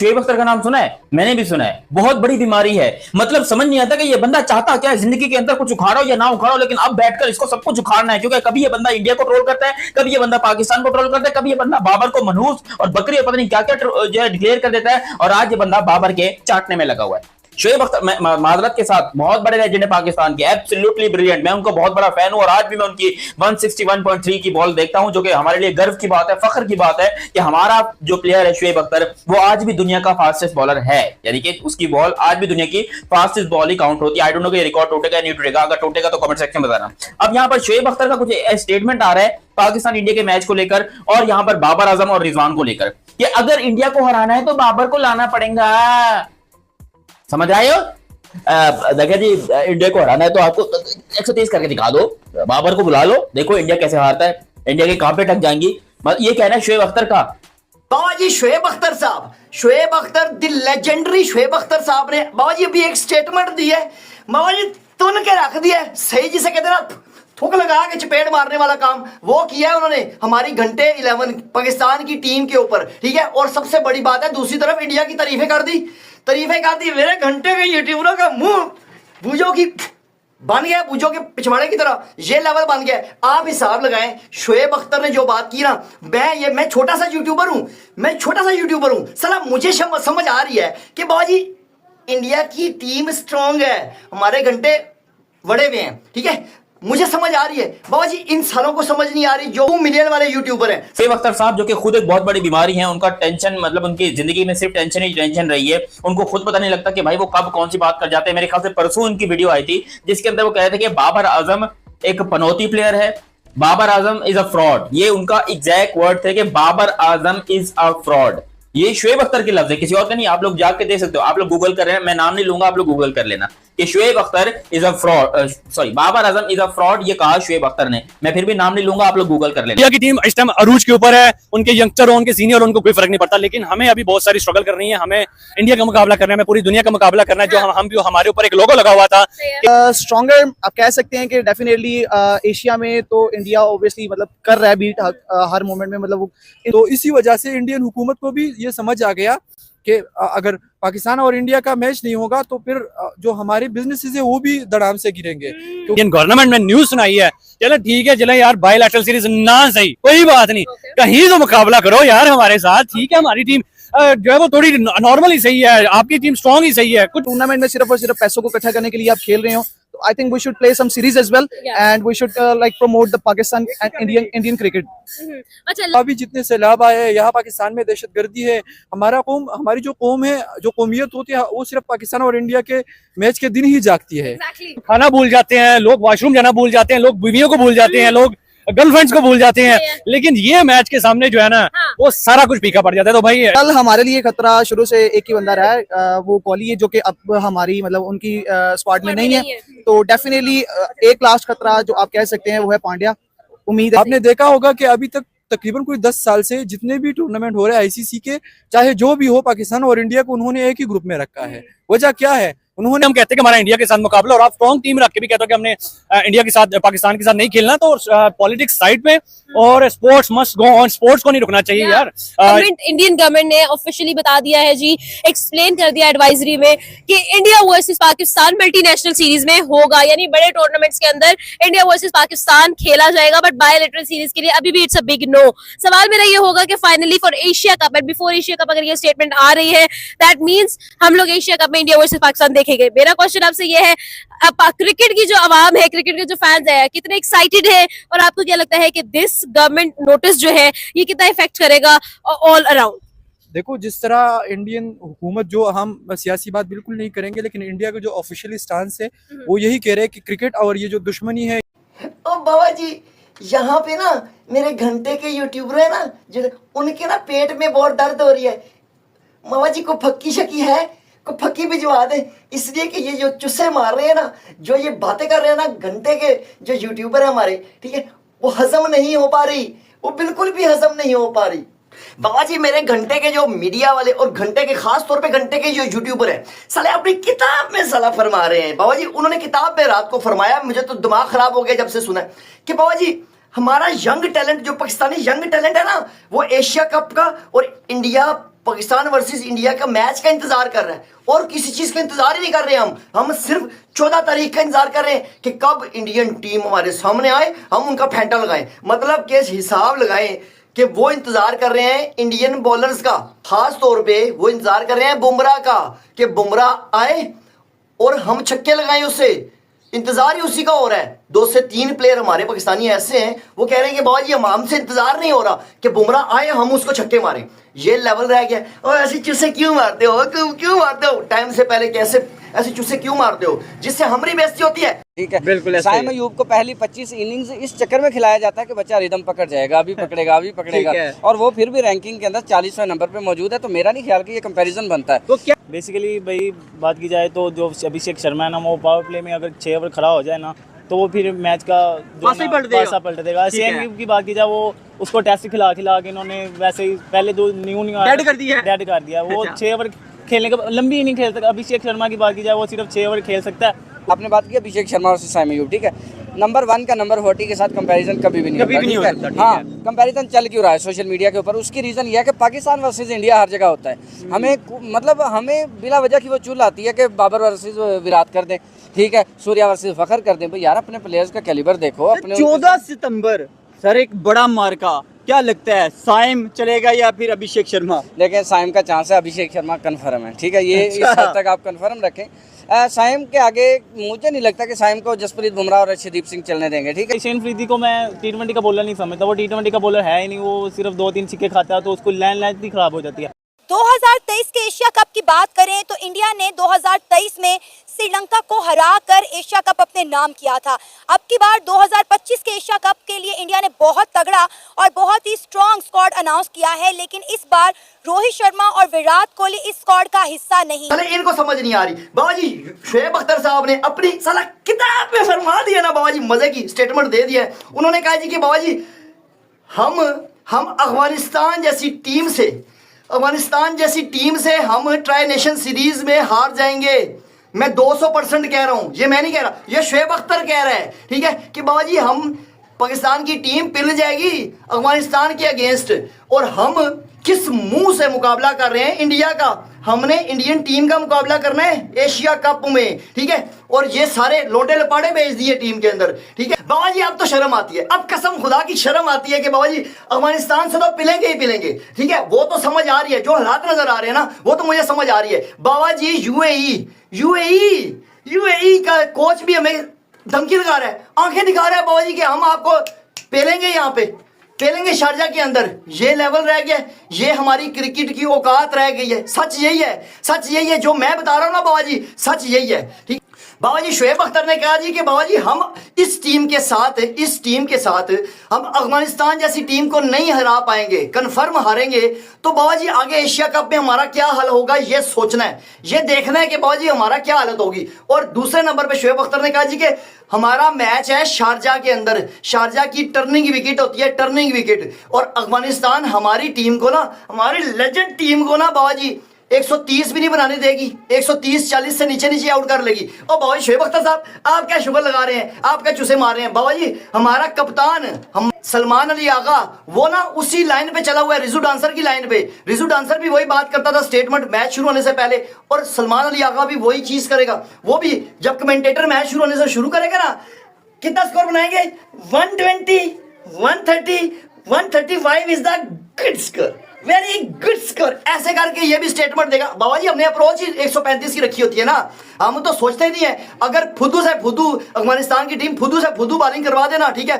शोएब अख्तर का नाम सुना है? मैंने भी सुना है। बहुत बड़ी बीमारी है। मतलब समझ नहीं आता कि ये बंदा चाहता क्या है, जिंदगी के अंदर कुछ उखाड़ो या ना उखाड़ो, लेकिन अब बैठकर इसको सब कुछ उखाड़ना है। क्योंकि कभी ये बंदा इंडिया को ट्रोल करता है, कभी ये बंदा पाकिस्तान को ट्रोल करता है, कभी ये बंदा बाबर को मनहूस और बकरी और पता नहीं क्या क्या जो है डिक्लेयर कर देता है, और आज ये बंदा बाबर के चाटने में लगा हुआ है। शोएब अख्तर माजरत के साथ बहुत बड़े लेजेंड है पाकिस्तान के, एब्सोल्युटली ब्रिलियंट। मैं उनका बहुत बड़ा फैन हूं और आज भी मैं उनकी 161.3 की बॉल देखता हूं, जो कि हमारे लिए गर्व की बात है, फख्र की बात है कि हमारा जो प्लेयर है शोएब अख्तर, वो आज भी दुनिया का फास्टेस्ट बॉलर है। यानी कि उसकी बॉल आज भी दुनिया की फास्टेस्ट बॉल ही काउंट होती है। आई डोंट नो कि रिकॉर्ड टूटेगा नहीं टूटेगा, अगर टूटेगा तो कमेंट सेक्शन में बताना। अब यहाँ पर शोएब अख्तर का कुछ स्टेटमेंट आ रहा है पाकिस्तान इंडिया के मैच को लेकर, और यहाँ पर बाबर आजम और रिजवान को लेकर, कि अगर इंडिया को हराना है तो बाबर को लाना पड़ेगा। समझ आए हो? देखिए जी, इंडिया को हराना है तो आपको 130 करके दिखा दो, बाबर को बुला लो, देखो इंडिया कैसे हारता है, इंडिया के कहां पे टक जाएंगी। ये कहना है शोएब अख्तर का। बाबा जी शोएब अख्तर साहब, शोएब अख्तर द लेजेंडरी शोएब अख्तर साहब ने बाबा जी अभी एक स्टेटमेंट दी है, बाबा जी तुन के रख दिया है। सही जिसे कहते ना थूक लगा के चपेट मारने वाला काम वो किया है उन्होंने हमारी घंटे 11 पाकिस्तान की टीम के ऊपर, ठीक है। और सबसे बड़ी बात है, दूसरी तरफ इंडिया की तारीफें कर दी मेरे घंटे के यूट्यूबरों का मुंह बूझो की बन गया, बूझो के पिछवाड़े की तरह ये लेवल बन गया। आप हिसाब लगाएं, शोएब अख्तर ने जो बात की ना, मैं छोटा सा यूट्यूबर हूं, साला मुझे समझ आ रही है कि बाबा जी इंडिया की टीम स्ट्रांग है, हमारे घंटे बड़े हुए हैं, ठीक है। मुझे समझ आ रही है बाबा जी, इन सालों को समझ नहीं आ रही जो 2 मिलियन वाले यूट्यूबर हैं। शोएब अख्तर साहब जो कि खुद एक बहुत बड़ी बीमारी है, उनका टेंशन, मतलब उनकी जिंदगी में सिर्फ टेंशन ही टेंशन रही है। उनको खुद पता नहीं लगता कि भाई वो कब कौन सी बात कर जाते हैं। मेरे ख्याल से परसों उनकी वीडियो आई थी जिसके अंदर वो कह रहे थे कि बाबर आजम एक पनौती प्लेयर है, Babar Azam is a fraud. ये उनका एग्जैक्ट वर्ड थे कि Babar Azam is a fraud. ये शोएब अख्तर के लफ्ज है, किसी और का नहीं। आप लोग जाके देख सकते हो, आप लोग गूगल कर रहे हैं, मैं नाम नहीं लूंगा, आप लोग गूगल कर लेना कि Shoaib Akhtar is a fraud, sorry Babar Azam is a fraud, ये कहा शोएब अख्तर ने। मैं फिर भी नाम नहीं लूंगा, आप लोग गूगल कर लेना। इंडिया की टीम इस टाइम अरूज के ऊपर है, उनके यंगस्टर हो, उनके सीनियर, उनको कोई फर्क नहीं पड़ता, लेकिन हमें अभी बहुत सारी स्ट्रगल करनी है। हमें इंडिया का मुकाबला करना है, हमें पूरी दुनिया का मुकाबला करना है। जो हम भी हमारे ऊपर एक लोगो लगा हुआ था स्ट्रॉन्गर, आप कह सकते हैं कि डेफिनेटली एशिया में तो इंडिया ऑब्वियसली मतलब कर रहा है बीट हर मोमेंट में, मतलब तो इसी वजह से इंडियन हुकूमत को भी ये समझ आ गया कि अगर पाकिस्तान और इंडिया का मैच नहीं होगा तो फिर जो हमारे बिजनेसेस है वो भी धड़ाम से गिरेंगे। इंडियन गवर्नमेंट ने न्यूज सुनाई है, चलो ठीक है, चले यार बायलैटरल सीरीज ना सही, कोई बात नहीं, कहीं तो मुकाबला करो यार हमारे साथ, ठीक है। हमारी टीम जो है वो थोड़ी नॉर्मल ही सही है, आपकी टीम स्ट्रॉन्ग ही सही है। कुछ टूर्नामेंट में सिर्फ और सिर्फ पैसों को इकट्ठा करने के लिए आप खेल रहे हो, तो I think we should play some series as well and we should like promote the Pakistan and Indian cricket. अच्छा, अभी जितने सैलाब आए हैं यहाँ पाकिस्तान में, दहशतगर्दी है, हमारी जो कौम है, जो कौमियत होती है, वो सिर्फ पाकिस्तान और इंडिया के मैच के दिन ही जागती है। खाना भूल जाते हैं लोग, वॉशरूम जाना भूल जाते हैं लोग, बीवियों को भूल जाते हैं लोग, गर्लफ्रेंड्स को भूल जाते हैं, लेकिन ये मैच के सामने जो है ना वो सारा कुछ फीका पड़ जाता है। तो भाई कल हमारे लिए खतरा शुरू से एक ही बंदा रहा है, वो कॉली है, जो कि अब हमारी मतलब उनकी स्क्वाड में नहीं है, तो डेफिनेटली एक लास्ट खतरा जो आप कह सकते हैं वो है पांड्या। उम्मीद है आपने देखा होगा कि अभी तक तकरीबन कोई 10 साल से जितने भी टूर्नामेंट हो रहे हैं आईसीसी के, चाहे जो भी हो, पाकिस्तान और इंडिया को उन्होंने एक ही ग्रुप में रखा है। वजह क्या है? उन्होंने, हम कहते हैं कि हमारा इंडिया के साथ मुकाबला, और आप स्ट्रॉन्ग टीम रख के भी कहते हो कि हमने इंडिया के साथ पाकिस्तान के साथ नहीं खेलना, तो पॉलिटिक्स साइड में और sports must go on, sports को नहीं रुकना चाहिए यार। इंडियन गवर्नमेंट ने ऑफिशियली बता दिया है जी, एक्सप्लेन कर दिया एडवाइजरी में कि India versus Pakistan multinational series में होगा, यानी बड़े टूर्नामेंट्स के अंदर इंडिया वर्सेस पाकिस्तान खेला जाएगा, बट बायलैटरल सीरीज के लिए अभी भी इट्स अ बिग नो। सवाल मेरा ये होगा कि finally for Asia cup and before Asia cup अगर ये स्टेटमेंट आ रही है, दैट मींस हम लोग एशिया कप में इंडिया वर्सेस पाकिस्तान देखेंगे। मेरा क्वेश्चन आपसे ये है, क्रिकेट की जो आवाम है, क्रिकेट के जो फैंस है, कितने एक्साइटेड है, और आपको क्या लगता है कि दिस गवर्नमेंट नोटिस जो है ये कितना इफेक्ट करेगा ऑल अराउंड? देखो, जिस तरह इंडियन हुकूमत, जो हम सियासी बात बिल्कुल नहीं करेंगे, लेकिन इंडिया का जो ऑफिशियल स्टांस है वो यही कह रहे हैं कि क्रिकेट और ये जो दुश्मनी है। ओ बाबा जी, यहाँ पे ना मेरे घंटे के यूट्यूबर है ना, जो उनके ना पेट में बहुत दर्द हो रही है। बाबा जी को फक्की शकी है, को फक्की भिजवा दे, इसलिए कि ये जो चुस्से मार रहे हैं ना, जो ये बातें कर रहे हैं ना, घंटे के जो यूट्यूबर है हमारे, ठीक है, वो हजम नहीं हो पा रही, वो बिल्कुल भी हजम नहीं हो पा रही। बाबा जी मेरे घंटे के जो मीडिया वाले और घंटे के खास तौर पे घंटे के जो यूट्यूबर हैं, साले अपनी किताब में सलाह फरमा रहे हैं। बाबा जी उन्होंने किताब में रात को फरमाया, मुझे तो दिमाग खराब हो गया जब से सुना कि बाबा जी हमारा यंग टैलेंट, जो पाकिस्तानी यंग टैलेंट है ना, वो एशिया कप का और इंडिया पाकिस्तान वर्सेस इंडिया का मैच का इंतजार कर रहा है और किसी चीज का इंतजार ही नहीं कर रहे हम सिर्फ 14 तारीख का इंतजार कर रहे हैं कि कब इंडियन टीम हमारे सामने आए, हम उनका फेंटा लगाएं। मतलब कि हिसाब लगाएं कि वो इंतजार कर रहे हैं इंडियन बॉलर्स का, खास तौर पे वो इंतजार कर रहे हैं बुमराह का कि बुमराह आए और हम छक्के लगाएं उससे। इंतजार ही उसी का हो रहा है। 2 से 3 प्लेयर हमारे पाकिस्तानी ऐसे हैं, वो कह रहे हैं कि बाबा जी हमसे इंतजार नहीं हो रहा कि बुमराह आए हम उसको छक्के मारें। ये लेवल रह गया। और ऐसी चुस्से क्यों मारते हो, क्यों मारते हो टाइम से पहले, कैसे ऐसी चुस्से क्यों मारते हो जिससे हमारी बेइज्जती होती है। ठीक है, बिल्कुल। साइम अयूब को पहली 25 इनिंग्स इस चक्कर में खिलाया जाता है कि बच्चा रिदम पकड़ जाएगा, अभी पकड़ेगा और वो फिर भी रैंकिंग के अंदर 40वें नंबर पे मौजूद है। तो मेरा नहीं ख्याल कि ये कंपैरिजन बनता है। तो क्या बेसिकली भाई बात की जाए तो जो अभिषेक शर्मा है ना, वो पावर प्ले में अगर 6 ओवर खड़ा हो जाए ना तो वो फिर मैच का पासा पलट देगा। सीएम की बात की जाए, वो उसको टेस्ट खिला के इन्होंने वैसे ही पहले जो न्यू डेड कर दिया वो 6 ओवर खेलने का लंबी इनिंग खेल सकता। अभिषेक शर्मा की बात की जाए वो सिर्फ 6 ओवर खेल सकता है। आपने बात की अभिषेक शर्मा और साइम अयूब, ठीक है, नंबर 1 का नंबर 40 के साथ कंपैरिजन कभी भी नहीं हो सकता। हाँ, कंपैरिजन चल क्यों रहा है सोशल मीडिया के ऊपर, उसकी रीजन यह है कि पाकिस्तान वर्सेस इंडिया हर जगह होता है। हमें बिला वजह की वो चुल आती है कि बाबर वर्सेस विराट कर दें, ठीक है, सूर्या वर्सेस फखर कर दें। भाई यार अपने प्लेयर्स का कैलिबर देखो। अपने 14 सितंबर सर एक बड़ा मार्का, क्या लगता है साइम चलेगा या फिर अभिषेक शर्मा? लेकिन साइम का चांस है, अभिषेक शर्मा कंफर्म है, ठीक है, ये इस हद तक आप कंफर्म रखें। साइम के आगे मुझे नहीं लगता कि साइम को जसप्रीत बुमराह और अर्शदीप सिंह चलने देंगे, ठीक है। शेन अफरीदी को मैं T20 का बॉलर नहीं समझता, वो T20 का बॉलर है ही नहीं, वो सिर्फ 2-3 छिक्के खाता है तो उसको लाइन भी खराब हो जाती है। 2023 के एशिया कप की बात करें तो इंडिया ने 2023 में श्रीलंका को हराकर एशिया कप अपने नाम किया था। अब की बार 2025 के एशिया कप के लिए इंडिया ने बहुत तगड़ा और बहुत ही स्ट्रॉन्ग स्क्वाड अनाउंस किया है, लेकिन इस बार रोहित शर्मा और विराट कोहली इस स्क्वाड का हिस्सा नहीं। इनको समझ नहीं आ रही। बाबा जी शोएब अख्तर साहब ने अपनी साला किताब में फरमा दिया ना, बाबा जी मजे की स्टेटमेंट दे दिया है। उन्होंने कहा जी कि बाबा जी हम अफगानिस्तान जैसी टीम से हम ट्राई नेशन सीरीज में हार जाएंगे। मैं 200% कह रहा हूं, ये मैं नहीं कह रहा, ये शोएब अख्तर कह रहा है, ठीक है, कि बाबा जी हम पाकिस्तान की टीम पिल जाएगी अफगानिस्तान के अगेंस्ट। और हम किस मुंह से मुकाबला कर रहे हैं इंडिया का? हमने इंडियन टीम का मुकाबला करना है एशिया कप में, ठीक है, और ये सारे लोटे लपाड़े भेज दिए टीम के अंदर, ठीक है। बाबा जी अब तो शर्म आती है, अब कसम खुदा की शर्म आती है कि बाबा जी अफगानिस्तान से तो पिलेंगे ही पिलेंगे, ठीक है, वो तो समझ आ रही है, जो हालात नजर आ रहे हैं ना वो तो मुझे समझ आ रही है। बाबा जी यूएई का कोच भी हमें धमकी लगा रहा है, आंखें दिखा रहा है बाबा जी कि हम आपको पेलेंगे, यहाँ पे पेलेंगे शारजा के अंदर। ये लेवल रह गया, ये हमारी क्रिकेट की औकात रह गई है। सच यही है जो मैं बता रहा हूं ना बाबा जी, सच यही है, ठीक। बाबा जी शोएब अख्तर ने कहा जी कि बाबा जी हम इस टीम के साथ हम अफगानिस्तान जैसी टीम को नहीं हरा पाएंगे, कन्फर्म हारेंगे। तो बाबा जी आगे एशिया कप में हमारा क्या हाल होगा ये सोचना है, ये देखना है कि बाबा जी हमारा क्या हालत होगी। और दूसरे नंबर पे शोएब अख्तर ने कहा जी कि हमारा मैच है शारजा के अंदर, शारजा की टर्निंग विकेट होती है, टर्निंग विकेट, और अफगानिस्तान हमारी टीम को ना, हमारी लेजेंड टीम को ना बाबा जी 130 भी नहीं बनाने देगी, 130-40 से नीचे आउट कर लेगी। और बाबा जी शोएब अख्तर साहब आप क्या शुगर लगा रहे हैं, आप क्या चूसे मार रहे हैं? बाबा जी हमारा कप्तान हम सलमान अली आगा वो ना उसी लाइन पे चला हुआ है, रिजू डांसर की लाइन पे। रिजू डांसर भी वही बात करता था स्टेटमेंट मैच शुरू होने से पहले, और सलमान अली आगा भी वही चीज करेगा। वो भी जब कमेंटेटर मैच शुरू होने से शुरू करेगा ना, कितना स्कोर बनाएंगे? 120, 130, 135 is the good score, very good score, ऐसे करके ये भी स्टेटमेंट देगा। बाबा जी हमने अप्रोच ही 135 की रखी होती है ना, हम तो सोचते ही नहीं है। अगर फुदू से फुदू अफगानिस्तान की टीम फुदू से फुदू बॉलिंग करवा देना, ठीक है,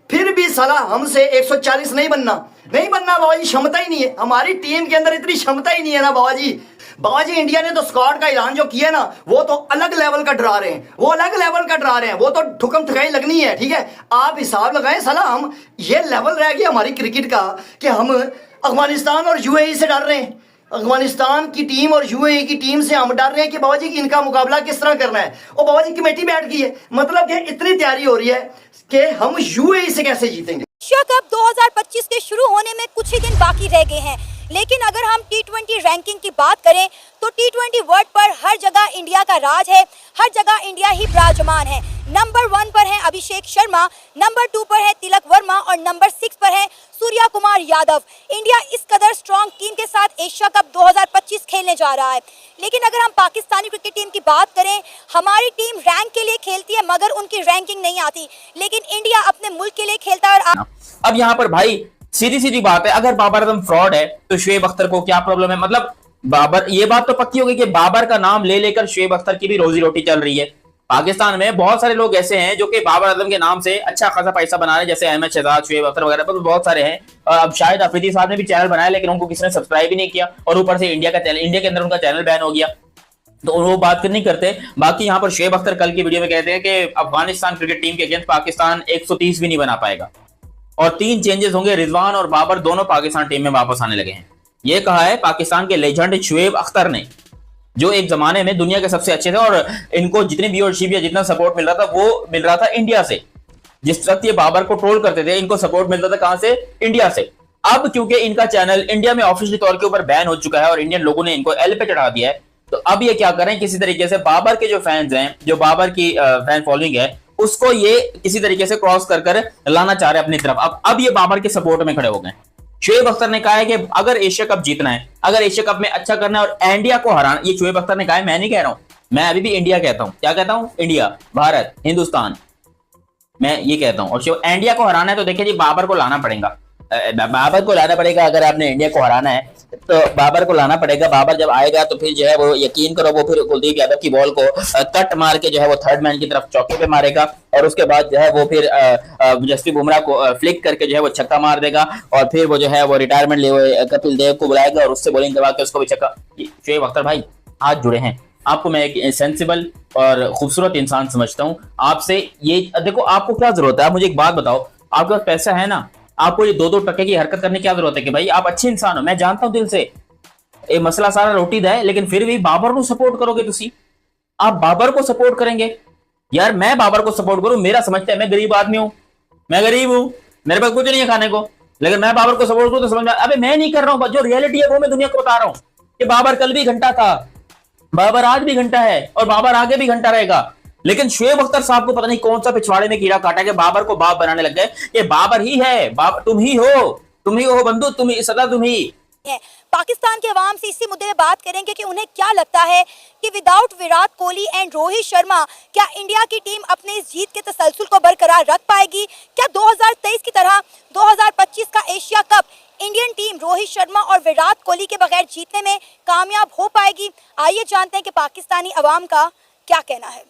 फिर भी साला हमसे 140 नहीं बनना बाबा जी, क्षमता ही नहीं है हमारी टीम के अंदर, इतनी क्षमता ही नहीं है ना बाबा जी। इंडिया ने तो स्क्वाड का ऐलान जो किया ना, वो तो अलग लेवल का डरा रहे हैं, वो तो ठुकम ठुकाई लगनी है, ठीक है। आप हिसाब लगाएं साला, हम ये लेवल रह गया हमारी क्रिकेट का कि हम अफगानिस्तान और यूएई से डर रहे हैं, अफगानिस्तान की टीम और यूएई की टीम से हम डर रहे हैं कि बाबा जी इनका मुकाबला किस तरह करना है। और बाबा जी कमेटी बैठ गई है, मतलब कि इतनी तैयारी हो रही है कि हम यूएई से कैसे जीतेंगे। एशिया कप 2025 के शुरू होने में कुछ ही दिन बाकी रह गए हैं। लेकिन अगर हम T20 रैंकिंग की बात करें तो T20 वर्ल्ड पर हर जगह इंडिया का राज है, हर जगह इंडिया ही विराजमान है। नंबर 1 पर है अभिषेक शर्मा, नंबर 2 पर है तिलक वर्मा और नंबर 6 पर है सूर्या कुमार यादव। इंडिया इस कदर स्ट्रॉन्ग टीम के साथ एशिया कप 2025 खेलने जा रहा है। लेकिन अगर हम पाकिस्तानी क्रिकेट टीम की बात करें, हमारी टीम रैंक के लिए खेलती है मगर उनकी रैंकिंग नहीं आती, लेकिन इंडिया अपने मुल्क के लिए खेलता है। और अब यहाँ पर भाई सीधी सीधी बात है, अगर बाबर आजम फ्रॉड है तो शुएब अख्तर को क्या प्रॉब्लम है? मतलब बाबर, ये बात तो पक्की होगी कि बाबर का नाम ले लेकर शुएब अख्तर की भी रोजी रोटी चल रही है। पाकिस्तान में बहुत सारे लोग ऐसे हैं जो कि बाबर आजम के नाम से अच्छा खासा पैसा बना रहे हैं, जैसे अहमद शहजाद, शुएब अख्तर वगैरह, पर बहुत सारे हैं। अब शायद अफरीदी साहब ने भी चैनल बनाया लेकिन उनको किसी ने सब्सक्राइब ही नहीं किया, और ऊपर से इंडिया का चैनल, इंडिया के अंदर उनका चैनल बैन हो गया, तो वो बात नहीं करते। बाकी यहाँ पर शुएब अख्तर कल की वीडियो में कहते हैं कि अफगानिस्तान क्रिकेट टीम के अगेंस्ट पाकिस्तान 130 भी नहीं बना पाएगा, और 3 चेंजेस होंगे, रिजवान और बाबर दोनों पाकिस्तान टीम में वापस आने लगे हैं। ये कहा है पाकिस्तान के लेजेंड शुएब अख्तर ने, जो एक जमाने में दुनिया के सबसे अच्छे थे, और इनको जितनी व्यूअरशिप या जितना सपोर्ट मिल रहा था वो मिल रहा था इंडिया से। जिस वक्त ये बाबर को ट्रोल करते थे, इनको सपोर्ट मिलता था कहां से? इंडिया से। अब क्योंकि इनका चैनल इंडिया में ऑफिशियली तौर के ऊपर बैन हो चुका है और इंडियन लोगों ने इनको एल पे चढ़ा दिया है, तो अब ये क्या करें, किसी तरीके से बाबर के जो फैंस हैं, जो बाबर की फैन फॉलोइंग है, उसको ये किसी तरीके से क्रॉस कर लाना चाह रहे हैं अपनी तरफ। अब ये बाबर के सपोर्ट में खड़े हो गए। शुएब अख्तर ने कहा है कि अगर एशिया कप जीतना है, अगर एशिया कप में अच्छा करना है और इंडिया को हराना, ये शुएब अख्तर ने कहा है, मैं नहीं कह रहा हूं, मैं अभी भी इंडिया कहता हूं। क्या कहता हूं? इंडिया, भारत, हिंदुस्तान, मैं ये कहता हूं। और इंडिया को हराना है तो देखिए जी, बाबर को लाना पड़ेगा, बाबर को लाना पड़ेगा। अगर आपने इंडिया को हराना है तो बाबर को लाना पड़ेगा। बाबर जब आएगा तो फिर जो है वो, यकीन करो, वो फिर कुलदीप यादव की बॉल को कट मार के जो है वो थर्ड मैन की तरफ चौके पे मारेगा, और उसके बाद जो है वो फिर जसप्रीत बुमराह को फ्लिक करके जो है वो छक्का मार देगा, और फिर वो जो है वो रिटायरमेंट ले कपिल देव को बुलाएगा और उससे बॉलिंग करवा के उसको भी छक्का। शुएब अख्तर भाई हाथ जुड़े हैं, आपको मैं एक सेंसिबल और खूबसूरत इंसान समझता हूँ। आपसे ये देखो, आपको क्या जरूरत है? आप मुझे एक बात बताओ, आपके पास पैसा है ना, आपको ये 2-2 टके की हरकत करने की क्या जरूरत है? कि भाई आप अच्छे इंसान हो, मैं जानता हूं दिल से, ये मसला सारा रोटी दा है, लेकिन फिर भी बाबर को सपोर्ट करोगे तुसी, आप बाबर को सपोर्ट करेंगे। यार मैं बाबर को सपोर्ट करूं, मेरा समझता है, मैं गरीब आदमी हूं, मैं गरीब हूं, मेरे पास कुछ नहीं है खाने को, लेकिन मैं बाबर को सपोर्ट करूं तो समझ में, अबे मैं नहीं कर रहा हूं, जो रियलिटी है वो मैं दुनिया को बता रहा हूं कि बाबर कल भी घंटा था, बाबर आज भी घंटा है, और बाबर आगे भी घंटा रहेगा। लेकिन शुएब अख्तर साहब को पता नहीं कौन सा पिछवाड़े में कीड़ा काटा कि बाबर को बाप बनाने लग गए। ये बाबर ही है, तुम ही हो बंधु, तुम ही सदा, तुम ही है। पाकिस्तान के अवाम से इसी मुद्दे पे बात करेंगे कि उन्हें क्या लगता है कि विदाउट विराट कोहली एंड रोहित शर्मा क्या इंडिया की टीम अपने इस जीत के तसलसल को बरकरार रख पाएगी? क्या 2023 की तरह 2025 का Asia cup Indian team Rohit Sharma और विराट कोहली के बगैर जीतने में कामयाब हो पाएगी? आइए जानते हैं कि पाकिस्तानी अवाम का क्या कहना है।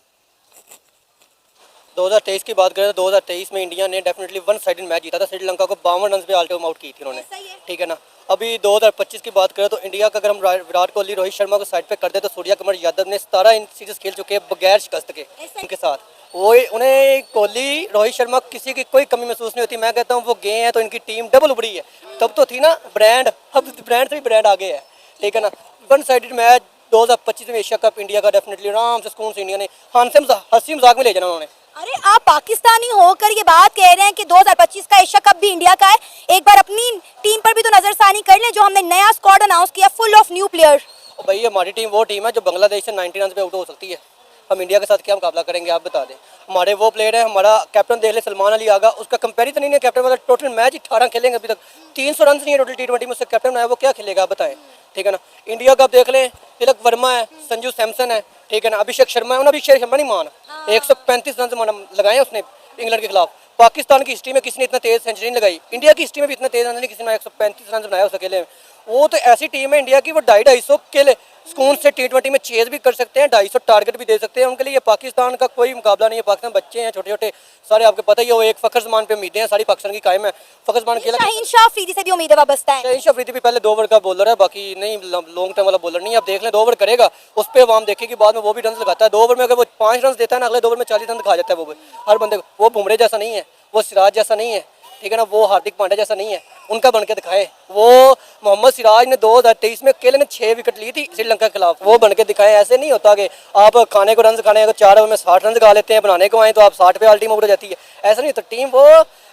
2023 की बात करें तो 2023 में इंडिया ने डेफिनेटली वन साइडेड मैच जीता था, श्रीलंका को 52 रन पे ऑल टाइम आउट की थी उन्होंने, ठीक है ना। अभी 2025 की बात करें तो इंडिया का अगर हम विराट कोहली रोहित शर्मा को साइड पे कर दे तो सूर्या कुमार यादव ने 17 सीरीज खेल चुके हैं बगैर शिकस्त के उनके साथ। वो उन्हें कोहली रोहित शर्मा किसी की कोई कमी महसूस नहीं होती। मैं कहता हूँ वो गए हैं तो इनकी टीम डबल उबड़ी है, तब तो थी ना ब्रांड, अब ब्रांड से भी ब्रांड आगे है, ठीक है ना। वन साइडेड मैच 2025 में एशिया कप इंडिया का डेफिनेटली आराम से सुकून से इंडिया ने हंसी मजाक में ले जाना उन्होंने। अरे आप पाकिस्तानी होकर ये बात कह रहे हैं कि 2025 का एशिया कप भी इंडिया का है, एक बार अपनी टीम पर भी तो नजरसानी कर लें, जो हमने नया स्क्वाड अनाउंस किया फुल ऑफ न्यू प्लेयर। भाई हमारी टीम वो टीम है जो बांग्लादेश से 90 रन पे आउट हो सकती है। हम इंडिया के साथ क्या मुकाबला करेंगे आप बता दें। हमारे वो प्लेयर है, हमारा कैप्टन देख ले सलमान अली आगा, उसका कंपैरिजन नहीं है कैप्टन वाला। टोटल मैच 18 खेलेंगे अभी तक, 300 रन नहीं है टोटल T20 में, उससे कैप्टन बनाया, वो क्या खेलेगा आप बताएं, ठीक है ना। इंडिया का आप देख लें, तिलक वर्मा है, संजू सैमसन है, ठीक है ना, अभिषेक शर्मा है, अभिषेक शर्मा नहीं मान 135 रन लगाए उसने इंग्लैंड के खिलाफ। पाकिस्तान की हिस्ट्री में किसी ने इतना तेज सेंचुरी नहीं लगाई, इंडिया की हिस्ट्री में भी इतना तेज रन नहीं किसी ने 135 रन बनाया उस अकेले में। वो तो ऐसी टीम है इंडिया की, वो 250 अकेले सुकून से T20 में चेज भी कर सकते हैं, 250 टारगेट भी दे सकते हैं। उनके लिए पाकिस्तान का कोई मुकाबला नहीं है। पाकिस्तान बच्चे हैं छोटे छोटे सारे, आपको पता ही है, वो एक फखर जमान पे उम्मीदें हैं सारी पाकिस्तान की कायम है। फखर जमान खेला, शाहीन शाह अफरीदी से भी उम्मीदें वाबस्ता है। शाहीन शाह अफरीदी भी पहले 2 ओवर का बॉलर है, बाकी नहीं लॉन्ग टर्म वाला बॉलर नहीं है। आप देख लें 2 ओवर करेगा, उस पर आवाम देखेगी बाद में, वो भी रन लगाता है 2 ओवर में। अगर वो 5 रन देता है ना, अगले 2 ओवर में 40 रन दिखा जाता है वो हर बंदे को। वो बुमरे जैसा नहीं है, वो सिराज जैसा नहीं है, ठीक है ना, वो हार्दिक पांड्या जैसा नहीं है, उनका बन के दिखाए। वो मोहम्मद सिराज ने 2023 में अकेले ने 6 विकेट ली थी श्रीलंका के खिलाफ, वो बन के दिखाए। ऐसे नहीं होता कि आप खाने को रन खाने, अगर 4 ओवर में 60 रन गा लेते हैं, बनाने को आए तो आप 60 पे ऑल टीम आउट हो जाती है, ऐसा नहीं होता। टीम वो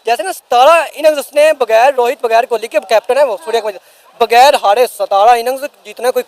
जैसे ना 17 इनिंग्स उसने बगैर रोहित बगैर कोहली के कैप्टन है वो सूर्या कुमार, बगैर हारे 17 इनिंग्स जीतना कोई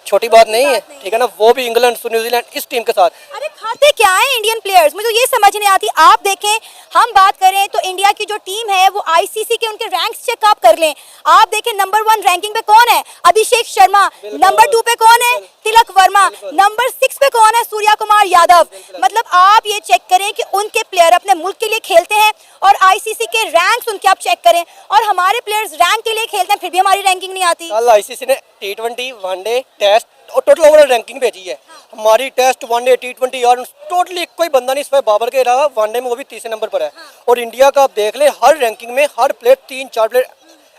छोटी बात नहीं है, ठीक है ना, वो भी इंग्लैंड न्यूजीलैंड इस टीम के साथ। अरे खाते क्या है इंडियन प्लेयर्स, मुझे तो ये समझ नहीं आती। आप देखें, हम बात करें तो इंडिया की जो टीम है वो आईसीसी के उनके रैंक्स चेक आप कर लें। आप देखें नंबर 1 रैंकिंग पे कौन है, अभिषेक शर्मा। नंबर 2 पे कौन है, तिलक वर्मा। नंबर 6 पे कौन है, सूर्या कुमार यादव। मतलब आप ये चेक करें कि उनके प्लेयर अपने मुल्क के लिए खेलते हैं और आईसीसी के रैंक्स उनके आप चेक करें, और हमारे प्लेयर्स रैंक के लिए खेलते हैं फिर भी हमारी रैंकिंग नहीं आती। कल आईसीसी ने T20 वनडे टेस्ट और टोटल ओवरऑल रैंकिंग भेजी है। हमारी टेस्ट वनडे T20 और टोटली कोई बंदा नहीं, इस पर बाबर के अलावा वनडे में वो भी तीसरे नंबर पर है। और इंडिया का आप देख ले, हर रैंकिंग में हर प्लेयर 3-4 प्लेयर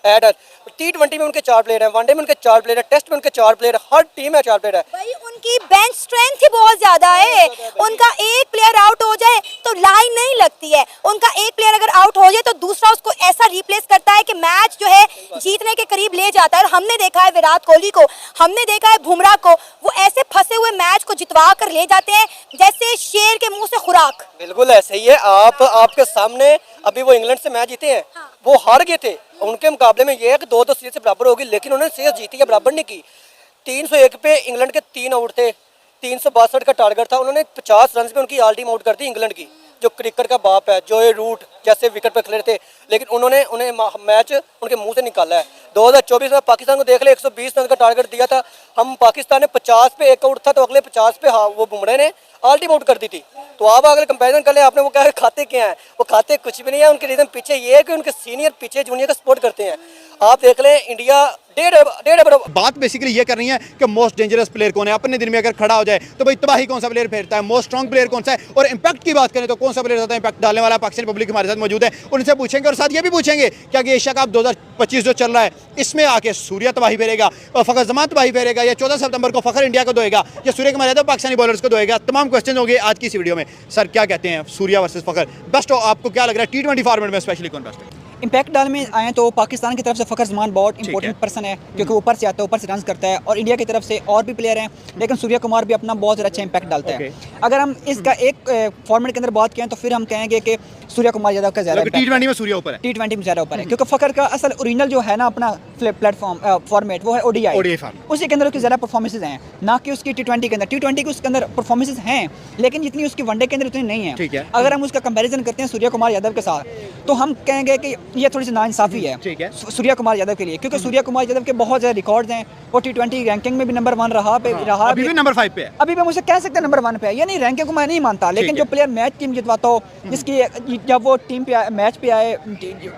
ऐड है। T20 में उनके 4 प्लेयर हैं, वनडे में उनके 4 प्लेयर है, टेस्ट में उनके 4 प्लेयर है, हर टीम में 4 प्लेयर है। भाई उनकी बेंच स्ट्रेंथ ही बहुत ज्यादा है। उनका एक प्लेयर आउट हो जाए तो लाइन नहीं लगती है। उनका एक प्लेयर अगर आउट हो जाए तो दूसरा उसको ऐसा रिप्लेस करता है कि मैच जो है जीतने के करीब ले जाता है। और हमने देखा है विराट कोहली को, हमने देखा है बुमराह को, वो ऐसे फंसे हुए मैच को जितवा कर ले जाते हैं जैसे शेर के मुंह से खुराक। बिल्कुल ऐसे ही है। आपके सामने अभी वो इंग्लैंड से मैच जीते हैं, वो हार गए थे। उनके मुकाबले में ये है कि 2-2 सीरीज से बराबर होगी, लेकिन उन्होंने सीरीज जीती है, बराबर नहीं की। 301 पे इंग्लैंड के 3 आउट थे, 362 का टारगेट था, उन्होंने 50 रन पे उनकी ऑल टीम आउट कर दी इंग्लैंड की, जो क्रिकेट का बाप है, जो ये रूट जैसे विकेट पर खेल रहे थे, लेकिन उन्हें मैच उनके मुंह से निकाला है। 2024 में पाकिस्तान को देख ले, 120 रन का टारगेट दिया था, हम पाकिस्तान ने 50 पे 1 आउट था, तो अगले 50 पे हाँ वो बुमराह ने ऑल टीम आउट कर दी थी। तो आप अगर कंपैरिजन कर ले, आपने वो क्या खाते क्या हैं, वो खाते कुछ भी नहीं है। उनके रीजन पीछे ये है कि उनके सीनियर पीछे जूनियर का सपोर्ट करते हैं। आप देख लें, इंडिया डेढ़ बात बेसिकली ये कर रही है कि मोस्ट डेंजरस प्लेयर कौन है। अपने दिन में अगर खड़ा हो जाए तो भाई तबाही कौन सा प्लेयर फेरता है, मोस्ट स्ट्रॉन्ग प्लेयर कौन सा है, और इंपैक्ट की बात करें तो कौन सा प्लेयर ज़्यादा इंपैक्ट डालने वाला। पाकिस्तान पब्लिक हमारे साथ मौजूद है, उनसे पूछेंगे और साथ ये भी पूछेंगे कि आगे एशिया कप 2025 जो चल रहा है इसमें आके सूर्या तबाही फेरेगा और फ़खर जमान तबाही फेरेगा, या 14 सितंबर को फ़खर इंडिया को दोएगा, या सूर्य कुमार यादव पाकिस्तानी बॉलर्स को दोएगा। तमाम क्वेश्चन होंगे आज की इस वीडियो में। सर क्या कहते हैं, सूर्या वर्सेस फ़खर बेस्ट हो? आपको क्या लग रहा है T20 फॉर्मेट में स्पेशली कौन बेस्ट है? इम्पैक्ट डाल में आए तो पाकिस्तान की तरफ से फ़खर जमान बहुत इंपॉर्टेंट पर्सन है, क्योंकि ऊपर से आता है, ऊपर से रन करता है, और इंडिया की तरफ से और भी प्लेयर हैं, लेकिन सूर्या कुमार भी अपना बहुत ज़्यादा अच्छा इम्पैक्ट डालता है। अगर हम इसका एक फॉर्मेट के अंदर बात करें तो फिर हम कहेंगे कि सूर्या कुमार यादव का ज़्यादा T20 में सूर्या ऊपर है, T20 में ज़्यादा ऊपर है, क्योंकि फ़खर का असल ओरिजिनल जो है ना अपना प्लेटफॉर्म फॉर्मेट वो है ODI उसी के अंदर उसकी ज़्यादा परफॉर्मेंसेज हैं, ना कि उसकी T20 के अंदर। T20 के उसके अंदर परफॉर्मेंसेज हैं, लेकिन जितनी उसकी वनडे के अंदर उतनी नहीं है। अगर हम उसका कंपैरिजन करते हैं सूर्या कुमार यादव के साथ, तो हम कहेंगे कि ये थोड़ी सी नाइंसाफ़ी है सूर्या कुमार यादव के लिए, क्योंकि सूर्या कुमार यादव के बहुत ज़्यादा रिकॉर्ड्स हैं। वो T20 रैंकिंग में भी नंबर 1 रहा, अभी भी नंबर 5 पे है। अभी भी मुझे कह सकते हैं नंबर 1 पे है, ये नहीं रैंकिंग को मैं नहीं मानता, लेकिन जो प्लेयर मैच टीम जितवाता हो, जिसकी जब वो टीम पे मैच पे आए,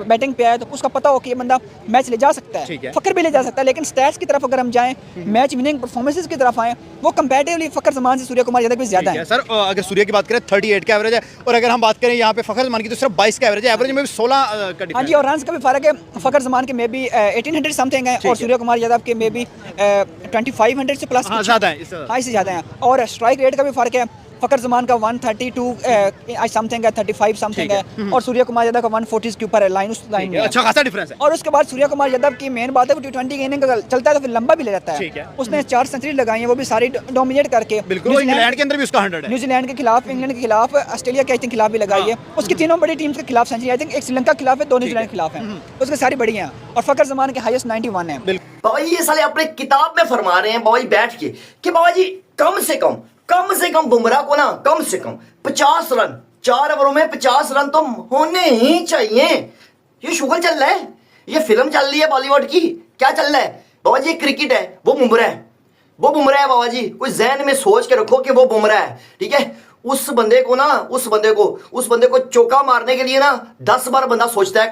बैटिंग पे आए, तो उसका पता हो कि ये बंदा मैच ले जा सकता है, फ़खर भी ले जा सकता है। लेकिन स्टैट्स की तरफ अगर हम जाएं, मैच विनिंग परफॉर्मेंसेस की तरफ आएं, वो कंपैरेटिवली फ़खर जमान से सूर्या कुमार यादव भी ज़्यादा है। सर अगर सूर्या की बात करें 38 का एवरेज है, और अगर हम बात करें यहाँ पे फ़खर जमान की तो सिर्फ 22 का एवरेज है, एवरेज में भी 16 का डिफरेंस। हाँ जी, और रन का भी फ़र्क है। फ़खर जमान के में भी 1800 समथिंग है, और सूर्या कुमार यादव के में भी 2500 से प्लस ज़्यादा है, इससे ज़्यादा है। और स्ट्राइक रेट का भी फ़र्क है। फ़खर जमान का 132 समथिंग है, 35 समथिंग है, और सूर्या कुमार यादव का 140 के ऊपर है, लाइन उस लाइन में अच्छा खासा डिफरेंस है। और उसके बाद सूर्या कुमार यादव की मेन बात है वो T20 इनिंग चलता है तो फिर लंबा भी ले जाता है। उसने 4 सेंचुरी लगाई है, वो भी सारी डोमिनेट करके। बिल्कुल, इंग्लैंड के अंदर भी उसका 100 है, न्यूजीलैंड के खिलाफ, इंग्लैंड के खिलाफ, ऑस्ट्रेलिया के आई थिंक खिलाफ भी लगाई है। उसकी तीनों बड़ी टीम्स के खिलाफ सेंचुरी, आई थिंक एक श्रीलंका के खिलाफ है, 2 न्यूजीलैंड के खिलाफ है, उसके सारी बड़ी हैं। और फ़खर जमान के हाईएस्ट 91 है। बाबा जी ये साले अपने किताब में फरमा रहे हैं बाबा जी बैठ के कि बाबा जी कम से कम बुमराह को ना कम से कम 50 रन 4 ओवरों में 50 रन तो होने ही चाहिए। ये शुगर चल रहा है, ये फिल्म चल रही है बॉलीवुड की, क्या चल रहा है बाबा जी? क्रिकेट है, वो बुमराह है बाबा जी। कोई जहन में सोच के रखो कि वो बुमराह है, ठीक है? उस बंदे को चौका मारने के लिए ना 10 बार बंदा सोचता है।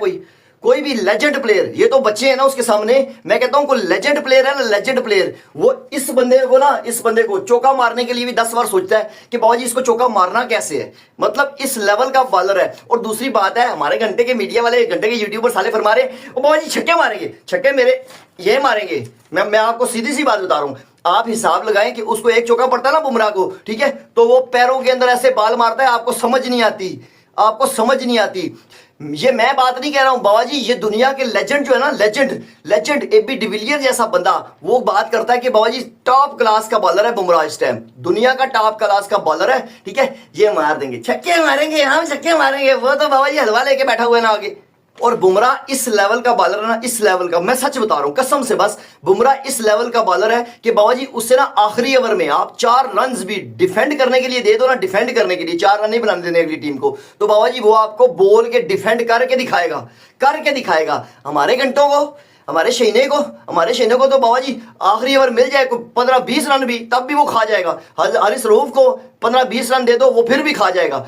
कोई भी लेजेंड प्लेयर, ये तो बच्चे हैं ना उसके सामने, मैं कहता हूं कोई लेजेंड प्लेयर है ना, लेजेंड प्लेयर, वो इस बंदे को चौका मारने के लिए भी 10 बार सोचता है कि बाबा जी इसको चौका मारना कैसे है। मतलब इस लेवल का बॉलर है। और दूसरी बात है, हमारे घंटे के मीडिया वाले, घंटे के यूट्यूबर साले फरमा रहे ओ बाबा जी छक्के मेरे ये मारेंगे। मैं आपको सीधी सी बात बता रहा हूं, आप हिसाब लगाएं कि उसको एक चौका पड़ता है ना बुमराह को, ठीक है, तो वो पैरों के अंदर ऐसे बाल मारता है, आपको समझ नहीं आती। ये मैं बात नहीं कह रहा हूं बाबा जी, ये दुनिया के लेजेंड जो है ना, लेजेंड AB डिविलियर जैसा बंदा, वो बात करता है कि बाबा जी टॉप क्लास का बॉलर है बुमराह, इस टाइम दुनिया का टॉप क्लास का बॉलर है, ठीक है? ये मार देंगे, छक्के मारेंगे, हम छक्के मारेंगे। वो तो बाबा जी हलवा लेके बैठा हुआ है ना आगे, और बुमराह इस लेवल का बॉलर है ना, इस लेवल का, मैं सच बता रहा हूं कसम से, बस बुमराह इस लेवल का बॉलर है कि बाबा जी उससे ना आखिरी ओवर में आप 4 रन भी डिफेंड करने के लिए दे दो ना, डिफेंड करने के लिए 4 रन नहीं बनाने देने अगली टीम को, तो बाबा जी वो आपको बोल के डिफेंड करके दिखाएगा। हमारे घंटों को, हमारे शहीने को तो बाबा जी आखिरी ओवर मिल जाए 15-20 रन भी, तब भी वो खा जाएगा। हारिस रऊफ को 15-20 रन दे दो, वो फिर भी खा जाएगा।